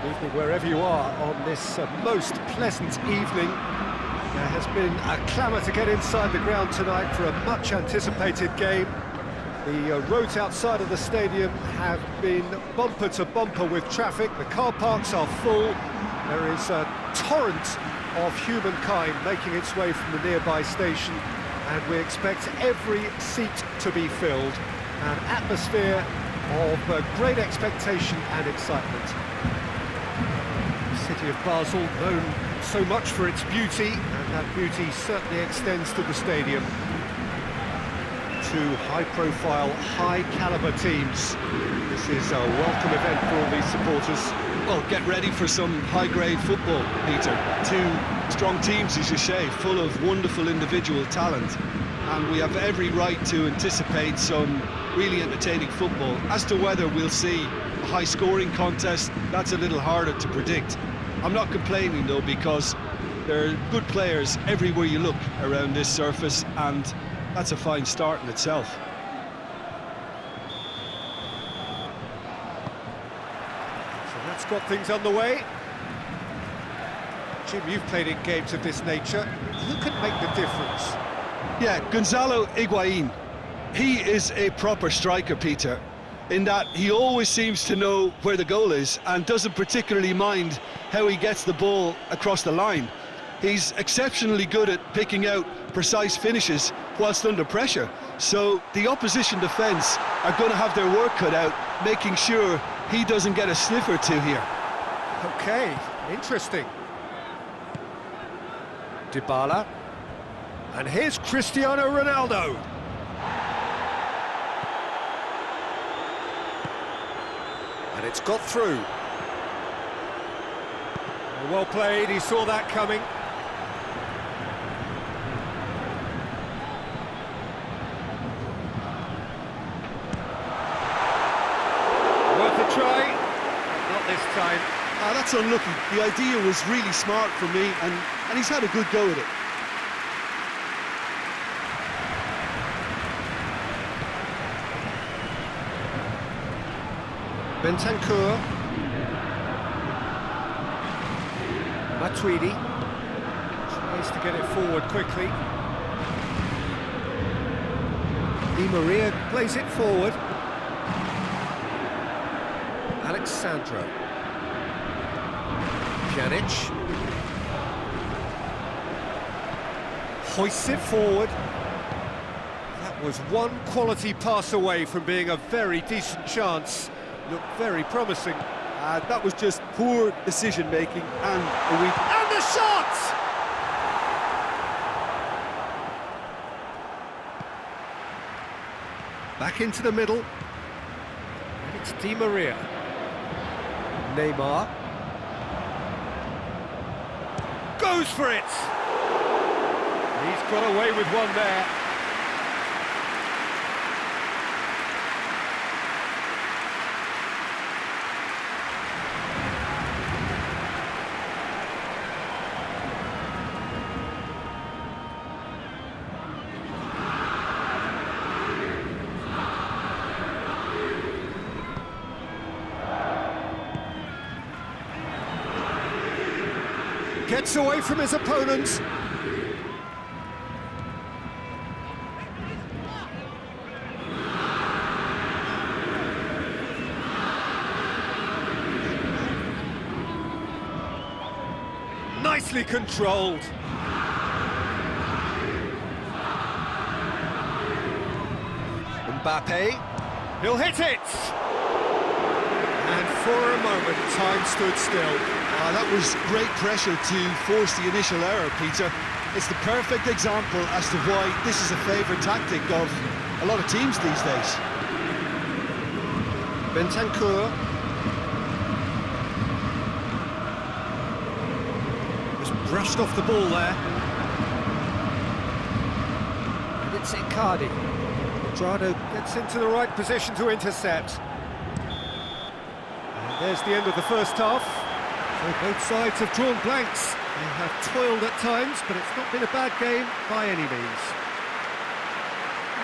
evening wherever you are on this most pleasant evening. There has been a clamour to get inside the ground tonight for a much anticipated game. The roads outside of the stadium have been bumper to bumper with traffic. The car parks are full. There is a torrent of humankind making its way from the nearby station, and we expect every seat to be filled. An atmosphere of great expectation and excitement. The city of Basel, known so much for its beauty, and that beauty certainly extends to the stadium. Two high-profile, high-caliber teams. This is a welcome event for all these supporters. Well, get ready for some high-grade football, Peter. Two strong teams, as you say, full of wonderful individual talent. And we have every right to anticipate some really entertaining football. As to whether we'll see a high-scoring contest, that's a little harder to predict. I'm not complaining, though, because there are good players everywhere you look around this surface, and that's a fine start in itself. So that's got things underway. Jim, you've played in games of this nature. Who can make the difference? Yeah, Gonzalo Higuain. He is a proper striker, Peter, in that he always seems to know where the goal is and doesn't particularly mind how he gets the ball across the line. He's exceptionally good at picking out precise finishes whilst under pressure. So the opposition defence are going to have their work cut out, making sure he doesn't get a sniff or two here. Okay, interesting. Dybala. And here's Cristiano Ronaldo. And it's got through. Well played, he saw that coming. Worth a try, not this time. That's unlucky. The idea was really smart for me, and he's had a good go at it. Bentancur. Matuidi tries to get it forward quickly. Di Maria plays it forward. Alexandro. Pjanic hoists it forward. That was one quality pass away from being a very decent chance. Looked very promising. That was just poor decision-making and a weak... And the shot! Back into the middle. And it's Di Maria. Neymar. Goes for it! He's got away with one there. Gets away from his opponents. Nicely controlled. Mbappé, he'll hit it! And for a moment, time stood still. That was great pressure to force the initial error, Peter. It's the perfect example as to why this is a favourite tactic of a lot of teams these days. Bentancur. Just brushed off the ball there. And it's Icardi. Quadrado gets into the right position to intercept. And there's the end of the first half. So both sides have drawn blanks. They have toiled at times, but it's not been a bad game by any means.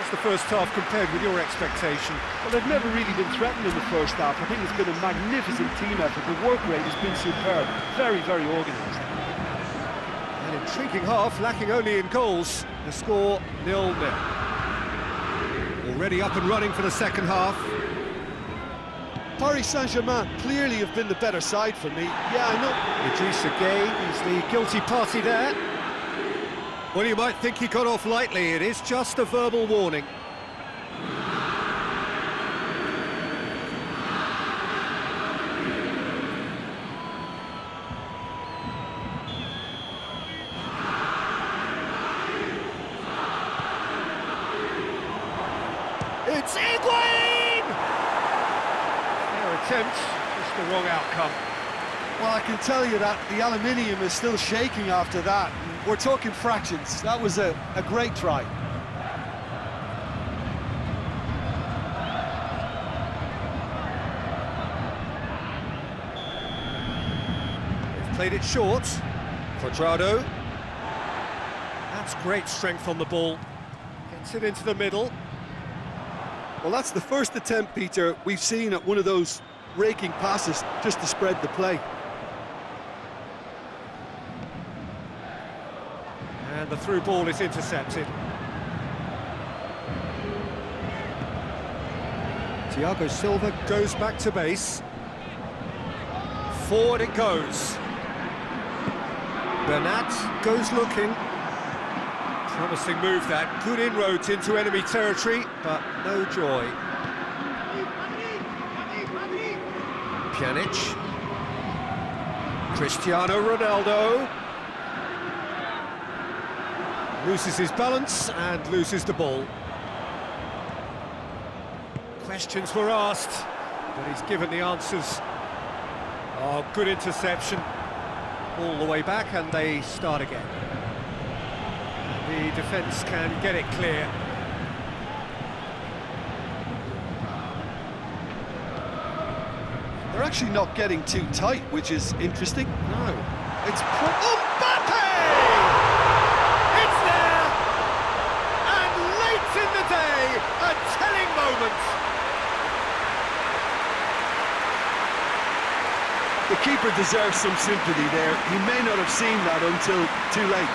How's the first half compared with your expectation? Well, they've never really been threatened in the first half. I think it's been a magnificent team effort. The work rate has been superb. Very, very organised. An intriguing half, lacking only in goals. The score 0-0. Already up and running for the second half. Paris Saint-Germain clearly have been the better side for me. Yeah, I know. Idrissa Gueye is the guilty party there. Well, you might think he got off lightly. It is just a verbal warning. It's Higuain! Fair attempt, just the wrong outcome. Well, I can tell you that the aluminium is still shaking after that. We're talking fractions. That was a great try. They've played it short. Quadrado. That's great strength on the ball. Gets it into the middle. Well, that's the first attempt, Peter, we've seen at one of those raking passes just to spread the play. And the through ball is intercepted. Thiago Silva goes back to base. Forward it goes. Bernat goes looking. Promising move that. Good inroads into enemy territory, but no joy. Pjanic. Cristiano Ronaldo. Loses his balance and loses the ball. Questions were asked, but he's given the answers. Oh, good interception. All the way back and they start again. The defence can get it clear. They're actually not getting too tight, which is interesting. No. It's Mbappé! It's there! And late in the day, a telling moment. The keeper deserves some sympathy there. He may not have seen that until too late.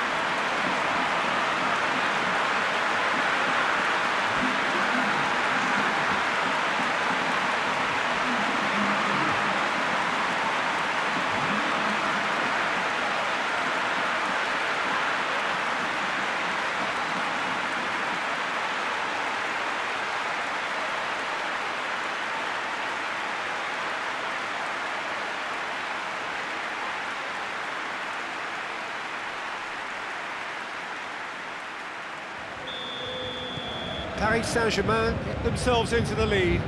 Paris Saint-Germain get themselves into the lead.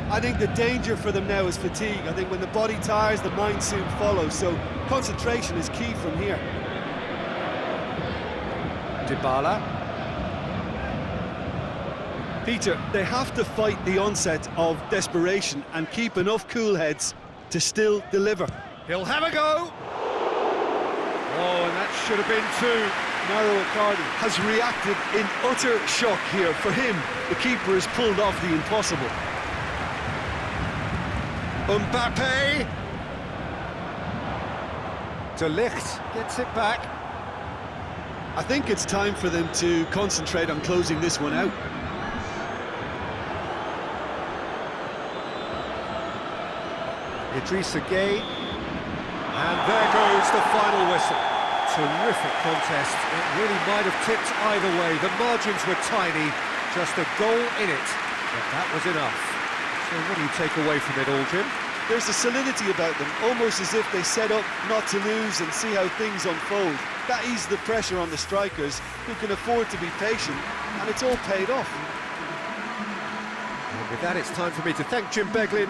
I think the danger for them now is fatigue. I think when the body tires, the mind soon follows. So concentration is key from here. Dybala. Peter, they have to fight the onset of desperation and keep enough cool heads to still deliver. He'll have a go. Oh, and that should have been two. Narrow Cardi has reacted in utter shock here. For him, the keeper has pulled off the impossible. Mbappé. De Ligt gets it back. I think it's time for them to concentrate on closing this one out. Idrissa Gueye. And there goes the final whistle. Terrific contest. It really might have tipped either way. The margins were tiny, just a goal in it, but that was enough. So what do you take away from it all, Jim? There's a solidity about them, almost as if they set up not to lose and see how things unfold. That eases the pressure on the strikers, who can afford to be patient, and it's all paid off. And with that, it's time for me to thank Jim Beglin.